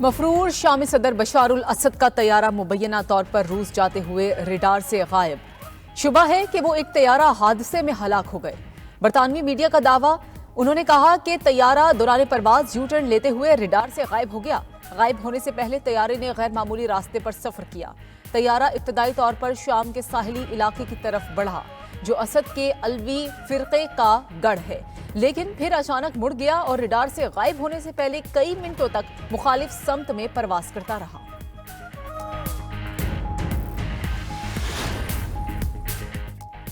مفرور شامی صدر بشار الاسد کا طیارہ مبینہ طور پر روس جاتے ہوئے ریڈار سے غائب۔ شبہ ہے کہ وہ ایک طیارہ حادثے میں ہلاک ہو گئے۔ برطانوی میڈیا کا دعویٰ، انہوں نے کہا کہ طیارہ دوران پرواز یو ٹرن لیتے ہوئے ریڈار سے غائب ہو گیا۔ غائب ہونے سے پہلے طیارے نے غیر معمولی راستے پر سفر کیا۔ طیارہ ابتدائی طور پر شام کے ساحلی علاقے کی طرف بڑھا، جو اسد کے علوی فرقے کا گڑھ ہے، لیکن پھر اچانک مڑ گیا اور ریڈار سے غائب ہونے سے پہلے کئی منٹوں تک مخالف سمت میں پرواز کرتا رہا۔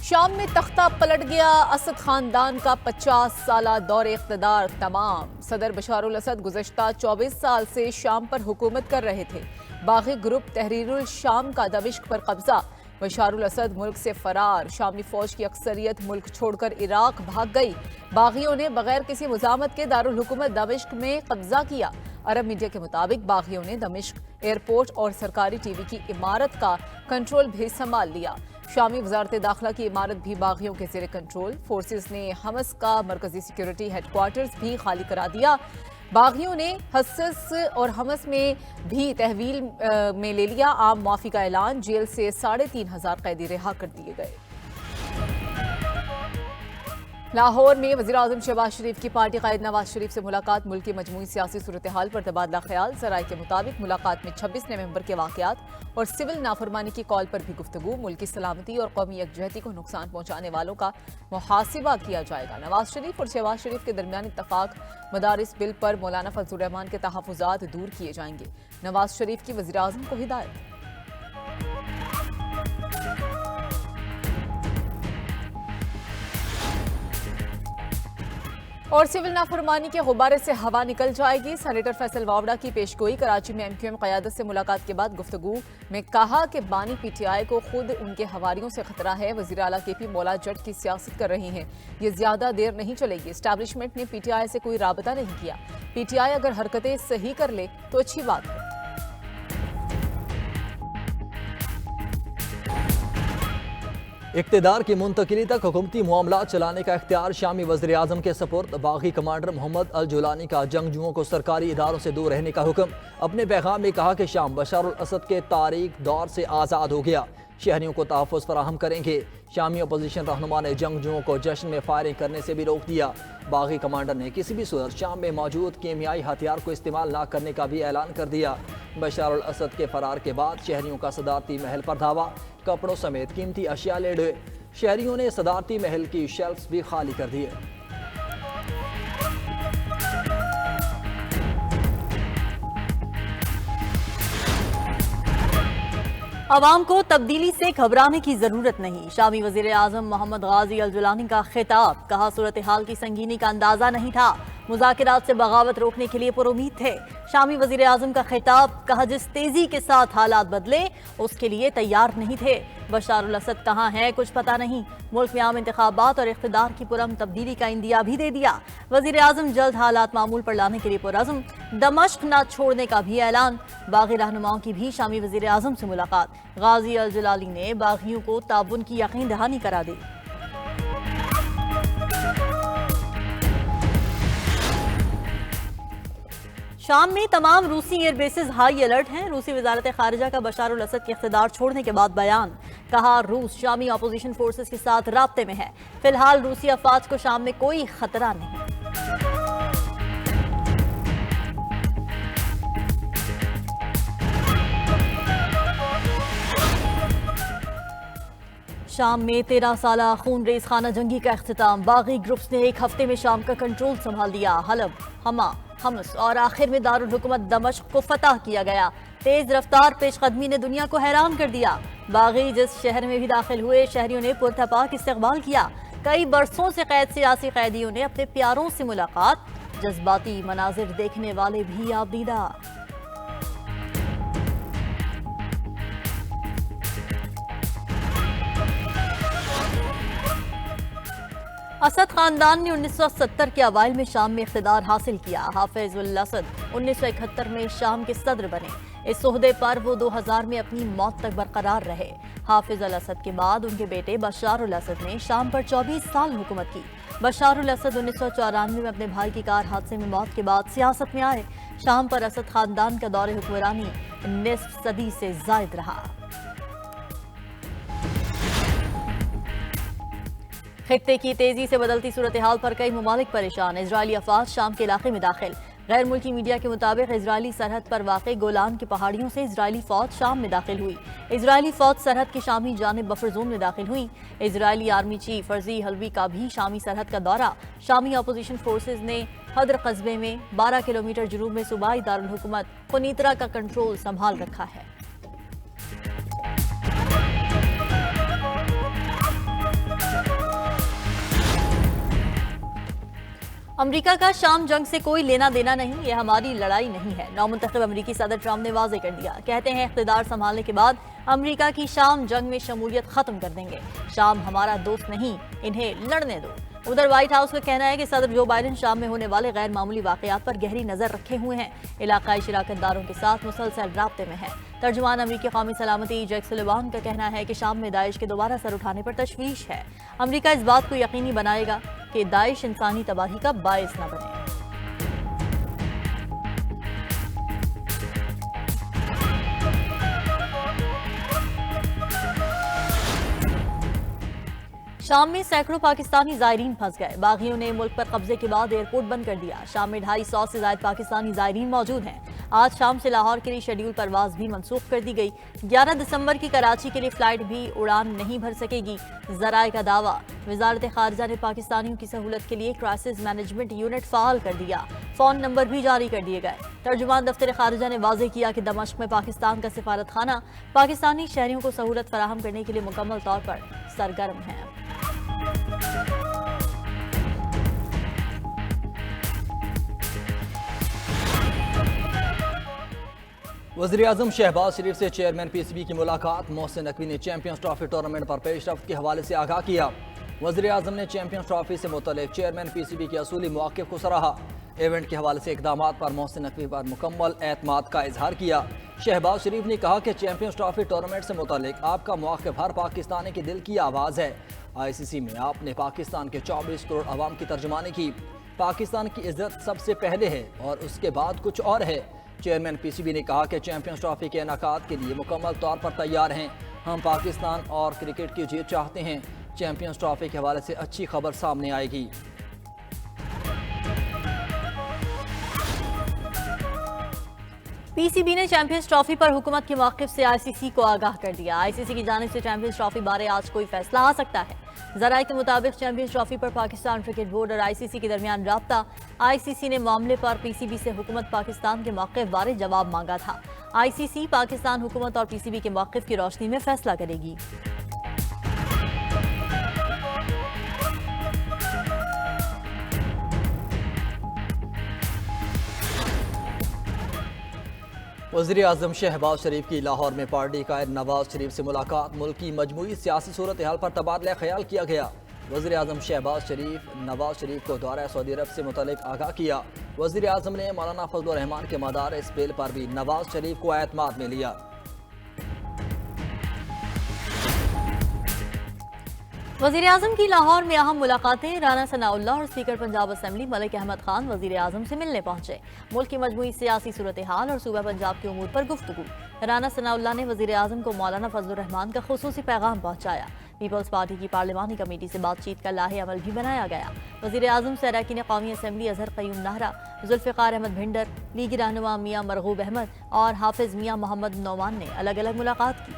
شام میں تختہ پلٹ گیا، اسد خاندان کا 50 سالہ دور اقتدار تمام۔ صدر بشار الاسد گزشتہ 24 سال سے شام پر حکومت کر رہے تھے۔ باغی گروپ تحریر الشام کا دمشق پر قبضہ۔ بشار الاسد ملک سے فرار، شامی فوج کی اکثریت ملک چھوڑ کر عراق بھاگ گئی۔ باغیوں نے بغیر کسی مزاحمت کے دارالحکومت دمشق میں قبضہ کیا۔ عرب میڈیا کے مطابق باغیوں نے دمشق ایئرپورٹ اور سرکاری ٹی وی کی عمارت کا کنٹرول بھی سنبھال لیا۔ شامی وزارت داخلہ کی عمارت بھی باغیوں کے زیر کنٹرول۔ فورسز نے حمس کا مرکزی سیکیورٹی ہیڈ کوارٹرز بھی خالی کرا دیا۔ باغیوں نے حسس اور حمس میں بھی تحویل میں لے لیا۔ عام معافی کا اعلان، جیل سے 3500 قیدی رہا کر دیے گئے۔ لاہور میں وزیراعظم شہباز شریف کی پارٹی قائد نواز شریف سے ملاقات، ملک کی مجموعی سیاسی صورتحال پر تبادلہ خیال۔ ذرائع کے مطابق ملاقات میں 26 نومبر کے واقعات اور سول نافرمانی کی کال پر بھی گفتگو۔ ملک کی سلامتی اور قومی یکجہتی کو نقصان پہنچانے والوں کا محاسبہ کیا جائے گا۔ نواز شریف اور شہباز شریف کے درمیان اتفاق، مدارس بل پر مولانا فضل الرحمان کے تحفظات دور کیے جائیں گے۔ نواز شریف کی وزیراعظم کو ہدایت۔ اور سول نافرمانی کے غبارے سے ہوا نکل جائے گی۔ سینیٹر فیصل واوڈا کی پیشگوئی، کراچی میں ایم کیو ایم قیادت سے ملاقات کے بعد گفتگو میں کہا کہ بانی پی ٹی آئی کو خود ان کے حواریوں سے خطرہ ہے۔ وزیر اعلیٰ کے پی مولا جٹ کی سیاست کر رہی ہیں، یہ زیادہ دیر نہیں چلے گی۔ اسٹیبلشمنٹ نے پی ٹی آئی سے کوئی رابطہ نہیں کیا۔ پی ٹی آئی اگر حرکتیں صحیح کر لے تو اچھی بات ہے۔ اقتدار کی منتقلی تک حکومتی معاملات چلانے کا اختیار شامی وزیر اعظم کے سپرد۔ باغی کمانڈر محمد الجولانی کا جنگجوؤں کو سرکاری اداروں سے دور رہنے کا حکم۔ اپنے پیغام میں کہا کہ شام بشار الاسد کے تاریک دور سے آزاد ہو گیا، شہریوں کو تحفظ فراہم کریں گے۔ شامی اپوزیشن رہنما نے جنگجوؤں کو جشن میں فائرنگ کرنے سے بھی روک دیا۔ باغی کمانڈر نے کسی بھی صورت شام میں موجود کیمیائی ہتھیار کو استعمال نہ کرنے کا بھی اعلان کر دیا۔ بشار الاسد کے فرار کے بعد شہریوں کا صدارتی محل پر دھاوا، کپڑوں سمیت قیمتی اشیاء لے ڈوئے۔ شہریوں نے صدارتی محل کی شیلفز بھی خالی کر دیے۔ عوام کو تبدیلی سے گھبرانے کی ضرورت نہیں، شامی وزیر اعظم محمد غازی الجولانی کا خطاب۔ کہا صورتحال کی سنگینی کا اندازہ نہیں تھا، مذاکرات سے بغاوت روکنے کے لیے پر امید تھے۔ شامی وزیر اعظم کا خطاب، کہا جس تیزی کے ساتھ حالات بدلے اس کے لیے تیار نہیں تھے۔ بشار الاسد کہاں ہے کچھ پتہ نہیں، ملک میں عام انتخابات اور اقتدار کی پرامن تبدیلی کا اندیا بھی دے دیا۔ وزیر اعظم جلد حالات معمول پر لانے کے لیے پرعزم، دمشق نہ چھوڑنے کا بھی اعلان۔ باغی رہنماؤں کی بھی شامی وزیر اعظم سے ملاقات۔ غازی الجلالی نے باغیوں کو تعاون کی یقین دہانی کرا دی۔ شام میں تمام روسی ایئر بیسز ہائی الرٹ ہیں۔ روسی وزارت خارجہ کا بشار الاسد کے اقتدار چھوڑنے کے بعد بیان، کہا روس شامی اپوزیشن فورسز کے ساتھ رابطے میں ہے، فی الحال روسی افواج کو شام میں کوئی خطرہ نہیں۔ شام میں 13 سالہ خون ریز خانہ جنگی کا اختتام، باغی گروپس نے ایک ہفتے میں شام کا کنٹرول سنبھال لیا۔ حلب، حما، حمص اور آخر میں دارالحکومت دمشق کو فتح کیا گیا۔ تیز رفتار پیش قدمی نے دنیا کو حیران کر دیا۔ باغی جس شہر میں بھی داخل ہوئے، شہریوں نے پرتپاک استقبال کیا۔ کئی برسوں سے قید سیاسی قیدیوں نے اپنے پیاروں سے ملاقات، جذباتی مناظر دیکھنے والے بھی آپ دیدہ۔ اسد خاندان نے 1970 کے اوائل میں شام میں اقتدار حاصل کیا۔ حافظ الاسد 1971 میں شام کے صدر بنے۔ اس عہدے پر وہ 2000 میں اپنی موت تک برقرار رہے۔ حافظ الاسد کے بعد ان کے بیٹے بشار الاسد نے شام پر 24 سال حکومت کی۔ बशार अल असद 1994 में अपने भाई की कार हादसे में मौत के बाद सियासत में आए। शाम पर असद खानदान का दौरे हुक्मरानी निस्फ सदी से जायद रहा। खित्ते की तेजी से बदलती सूरत हाल पर कई ममालिक परेशान। इजरायली अफवाज शाम के इलाके में दाखिल। गैर मुल्की मीडिया के मुताबिक इजरायली सरहद पर वाक़े गोलान की पहाड़ियों से इजरायली फौज शाम में दाखिल हुई। इजरायली फौज सरहद की शामी जानिब बफर जोन में दाखिल हुई। इजरायली आर्मी चीफ फर्जी हलवी का भी शामी सरहद का दौरा। शामी अपोजिशन फोर्सेज ने हदर कस्बे में 12 किलोमीटर जुनूब में सूबाई दारुल हुकूमत कुनीतरा का कंट्रोल संभाल रखा है। अमेरिका का शाम जंग से कोई लेना देना नहीं, यह हमारी लड़ाई नहीं है। नौमुंतखब अमेरिकी सदर ट्रंप ने वाजे कर दिया। कहते हैं इख्तिदार संभालने के बाद अमेरिका की शाम जंग में शमूलियत खत्म कर देंगे। शाम हमारा दोस्त नहीं, इन्हें लड़ने दो। उधर व्हाइट हाउस का कहना है कि सदर जो बाइडेन शाम में होने वाले गैर मामूली वाकयात पर गहरी नजर रखे हुए हैं। इलाकाई शिराकतदारों के साथ मुसलसल राब्ते में हैं। तर्जुमान अमेरिकी कौमी सलामती जैक सुलेवान का कहना है कि शाम में दाइश के दोबारा सर उठाने पर तशवीश है। अमेरिका इस बात को यकीनी बनाएगा कि दाइश इंसानी तबाही का बायस न बने। शाम में सैकड़ों पाकिस्तानी जायरीन फंस गए। बागियों ने मुल्क पर कब्जे के बाद एयरपोर्ट बंद कर दिया। शाम में 250 से ज्यादा पाकिस्तानी जायरीन मौजूद हैं। आज शाम से लाहौर के लिए शेड्यूल परवाज भी मनसूख कर दी गई। 11 दिसंबर की कराची के लिए फ्लाइट भी उड़ान नहीं भर सकेगी। जराए का दावा। वजारत खारजा ने पाकिस्तानियों की सहूलत के लिए क्राइसिस मैनेजमेंट यूनिट फाल कर दिया। फोन नंबर भी जारी कर दिए गए। तर्जुमान दफ्तर खारजा ने वाजे किया कि दमश्क में पाकिस्तान का सिफारत खाना पाकिस्तानी शहरियों को सहूलत फराहम करने के लिए मुकम्मल तौर पर सरगर्म है। वज़ीर-ए-आज़म शहबाज शरीफ से चेयरमैन पीसीबी की मुलाकात। मोहसिन नकवी ने चैंपियंस ट्रॉफी टूर्नामेंट पर पेशरफ्त के हवाले से आगाह किया। वज़ीर-ए-आज़म ने चैंपियंस ट्रॉफी से मुतल्लिक़ चेयरमैन पीसीबी के असूली मौक़िफ़ को सराहा। इवेंट के हवाले से इक़दामात पर मोहसिन नकवी पर मुकम्मल एतमाद का इजहार किया। शहबाज शरीफ ने कहा कि चैंपियंस ट्रॉफी टूर्नामेंट से मुतल्लिक़ आपका मौक़िफ़ हर पाकिस्तानी के दिल की आवाज़ है। ICC में आपने पाकिस्तान के 24 करोड़ अवाम की तर्जुमानी की। पाकिस्तान की इज्जत सबसे पहले है और उसके बाद कुछ और है। चेयरमैन पीसीबी ने कहा कि चैंपियंस ट्रॉफी के इनेकाद के लिए मुकम्मल तौर पर तैयार हैं। हम पाकिस्तान और क्रिकेट की जीत चाहते हैं। चैंपियंस ट्रॉफी के हवाले से अच्छी खबर सामने आएगी। पीसीबी ने चैंपियंस ट्रॉफी पर हुकूमत के मौक़िफ़ से ICC को आगाह कर दिया। ICC की जानिब से चैंपियंस ट्रॉफी बारे आज कोई फैसला आ सकता है। ज़राए के मुताबिक चैंपियंस ट्रॉफी पर पाकिस्तान क्रिकेट बोर्ड और ICC के दरमियान राब्ता। ICC ने मामले पर पीसीबी से हुकूमत पाकिस्तान के मौक़िफ़ बारे जवाब मांगा था। ICC पाकिस्तान हुकूमत और पीसीबी के मौक़िफ़ की रोशनी में फैसला करेगी। वज़ीर-ए-आज़म शहबाज शरीफ की लाहौर में पार्टी कायद नवाज शरीफ से मुलाकात। मुल्क की मजमूई सियासी सूरत हाल पर तबादला ख्याल किया गया। वज़ीर-ए-आज़म शहबाज शरीफ नवाज शरीफ को दौरा सऊदी अरब से मुतल्लिक़ आगाह किया। वज़ीर-ए-आज़म ने मौलाना फजलुर रहमान के मदारिस बिल पर भी नवाज शरीफ को एतमाद में लिया। वज़ीर-ए-आज़म की लाहौर में अहम मुलाकातें। राना सनाउल्लाह और स्पीकर पंजाब असेंबली मलिक अहमद खान वज़ीर-ए-आज़म से मिलने पहुंचे। मुल्क की मजमूई सियासी सूरत हाल और सूबा पंजाब के उमूर पर गुफ्तगू। राना सनाउल्लाह ने वज़ीर-ए-आज़म को मौलाना फजलुर रहमान का खुसूसी पैगाम पहुंचाया। पीपल्स पार्टी की पार्लिमानी कमेटी से बातचीत का लाहे अमल भी बनाया गया। वज़ीर-ए-आज़म से अरकान कौमी असेंबली अजहर क़य्यूम नाहरा, जुल्फ़िकार अहमद भिंडर, लीगी रहनुमा मियां मरगूब अहमद और हाफिज़ मियां मोहम्मद नौमान ने अलग अलग मुलाकात की।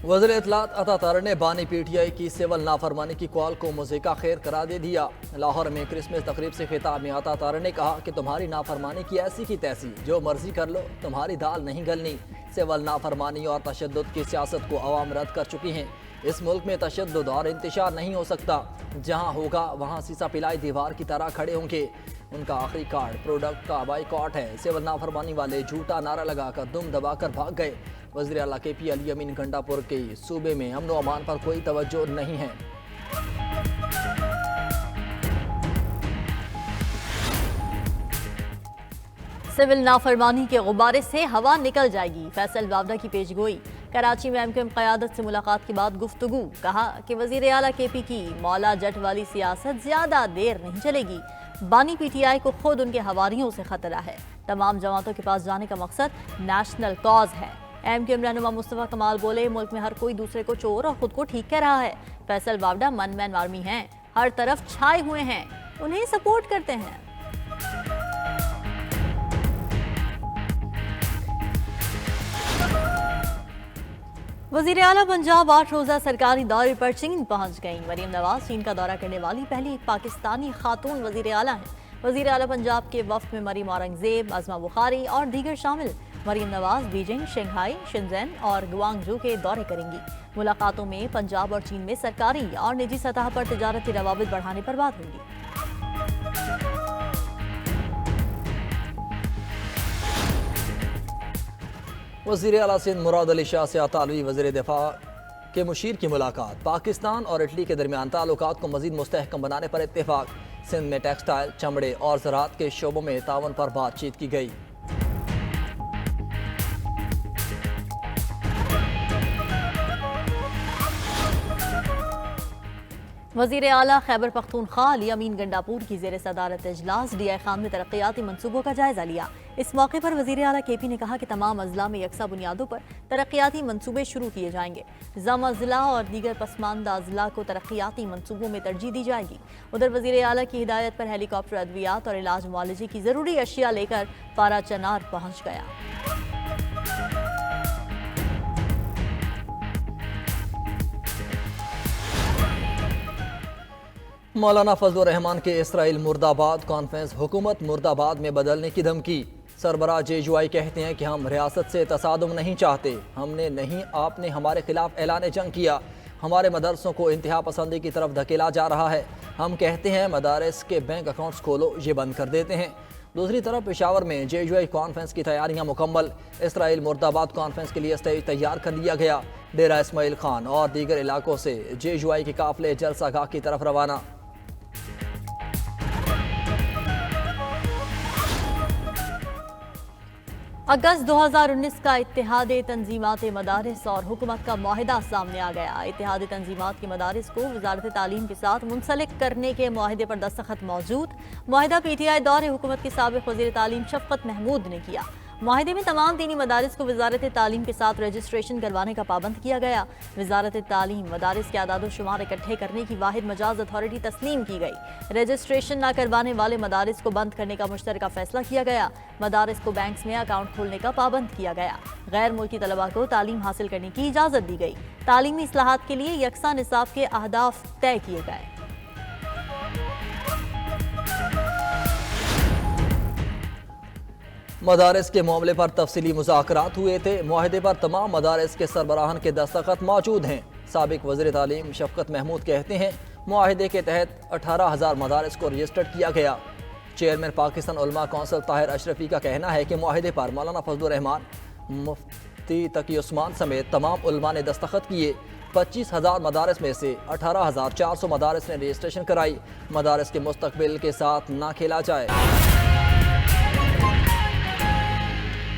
वज़ीर इत्तलात अता तारड़ ने बानी PTI की सिविल नाफरमानी की कॉल को मुज़ीका खैर करार दे दिया। लाहौर में क्रिसमस तकरीब से खिताब में अता तारड़ ने कहा कि तुम्हारी नाफरमानी की ऐसी की तैसी, जो मर्जी कर लो, तुम्हारी दाल नहीं गलनी। सिविल नाफरमानी और तशद्दुद की सियासत को अवाम रद्द कर चुकी हैं। इस मुल्क में तशद्दुद और इंतशार नहीं हो सकता। जहाँ होगा वहाँ सीसा पिलाई दीवार की तरह खड़े होंगे। उनका आखिरी कार्ड प्रोडक्ट का बाइकॉट है। सिविल नाफरमानी वाले झूठा नारा लगाकर दुम दबाकर भाग गए। वज़ीर आला KP अली अमीन गंडापुर के सूबे में अमन व अमान पर कोई तवज्जो नहीं है। सिविल नाफरमानी के गुब्बारे से हवा निकल जाएगी, फैसल बावड़ा की पेशगोई। कराची में एमक्यूएम क़यादत से मुलाकात के बाद गुफ्तगू, कहा कि वज़ीर आला केपी की मौला जट वाली सियासत ज्यादा देर नहीं चलेगी। बानी पीटीआई को खुद उनके हवारियों से खतरा है। तमाम जमातों के पास जाने का मकसद नेशनल कॉज है। एमक्यूएम रहनुमा मुस्तफा कमाल बोले, मुल्क में हर कोई दूसरे को चोर और खुद को ठीक कह रहा है। फैसल बावड़ा वन मैन आर्मी हैं, हर तरफ छाए हुए हैं, उन्हें सपोर्ट करते हैं। वज़ीर आला पंजाब 8 रोज़ा सरकारी दौरे पर चीन पहुंच गईं। मरीम नवाज चीन का दौरा करने वाली पहली पाकिस्तानी खातून वज़ीर आला हैं। वज़ीर आला पंजाब के वफ़द में मरीम औरंगज़ेब, अज़मा बुखारी और दीगर शामिल। मरीम नवाज बीजिंग, शंघाई, शेंज़ेन और गुआंगझू के दौरे करेंगी। मुलाकातों में पंजाब और चीन में सरकारी और निजी सतह पर तिजारती रवाबित बढ़ाने पर बात होगी। वज़ीर आला सिंध मुराद अली शाह से अतालवी वज़ीर दिफा के मुशीर की मुलाकात। पाकिस्तान और इटली के दरमियान ताल्लुकात को मज़ीद मुस्तहकम बनाने पर इत्तेफाक। सिंध में टेक्सटाइल, चमड़े और ज़राअत के शोबों में तावन पर बातचीत की गई। वज़ीर आला खैबर पख्तूनख्वा अली अमीन गंडापुर की ज़ेर सदारत इजलास डीआई खान में तरक्याती मंसूबों का जायजा लिया। इस मौके पर वज़ीर आला केपी ने कहा कि तमाम अजला में यकसा बुनियादों पर तरक्याती मंसूबे शुरू किए जाएंगे। जम अजला और दीगर पसमानदा अजला को तरक्याती मंसूबों में तरजीह दी जाएगी। उधर वज़ीर आला की हिदायत पर हेलीकॉप्टर अद्वियात और इलाज मुआलजे की ज़रूरी अशिया लेकर पारा चनार पहुँच गया। मौलाना फजल रहमान के इसराइल मुर्दाबाद कॉन्फ्रेंस हुकूमत मुर्दाबाद में बदलने की धमकी। सरबराह जेजुआई कहते हैं कि हम रियासत से तसादुम नहीं चाहते, हमने नहीं आपने हमारे खिलाफ ऐलान जंग किया, हमारे मदरसों को इंतहा पसंदी की तरफ धकेला जा रहा है। हम कहते हैं मदारस के बैंक अकाउंट्स खोलो, ये बंद कर देते हैं। दूसरी तरफ पेशावर में जेजुआई कॉन्फ्रेंस की तैयारियां मुकम्मल। इसराइल मुर्दाबाद कॉन्फ्रेंस के लिए स्टेज तैयार कर लिया गया। डेरा इस्माइल खान और दीगर इलाकों से जेजुआई के काफिले जलसागाह की तरफ रवाना। अगस्त 2019 का इत्तेहाद तंजीमात मदारिस और हुकूमत का मुआहिदा सामने आ गया। इत्तेहाद तंजीमात के मदारिस को वजारत तालीम के साथ मुंसलिक करने के मुआहिदे पर दस्तखत मौजूद। मुआहिदा पीटीआई दौरे हुकूमत के साबिक वज़ीर तालीम शफकत महमूद ने किया। मुआहिदे में तमाम दीनी मदारिस को वजारत तालीम के साथ रजिस्ट्रेशन करवाने का पाबंद किया गया। वजारत तालीम मदारिस के आदाद शुमार इकट्ठे करने की वाहिद मजाज अथॉरिटी तस्लीम की गई। रजिस्ट्रेशन न करवाने वाले मदारिस को बंद करने का मुश्तरका फैसला किया गया। मदारिस को बैंक्स में अकाउंट खोलने का पाबंद किया गया। गैर मुल्की तलबा को तालीम हासिल करने की इजाज़त दी गई। तालीमी इस्लाहात के लिए यकसा निसाब के अहदाफ तय किए गए। मदारस के मामले पर तफसीली मुज़ाकरात हुए थे। मुआहिदे पर तमाम मदारस के सरबराहान के दस्तखत मौजूद हैं। साबिक वज़ीर तालीम शफकत महमूद कहते हैं मुआहिदे के तहत 18,000 मदारस को रजिस्टर्ड किया गया। चेयरमैन पाकिस्तान उलमा कौंसिल ताहिर अशरफी का कहना है कि मुआहिदे पर मौलाना फजल रहमान, मुफ्ती तकी उस्मान समेत तमाम उलमा ने दस्तखत किए। 25,000 मदारस में से 18,400 मदारस ने रजिस्ट्रेशन कराई। मदारस के मुस्तकबिल के साथ ना खेला जाए।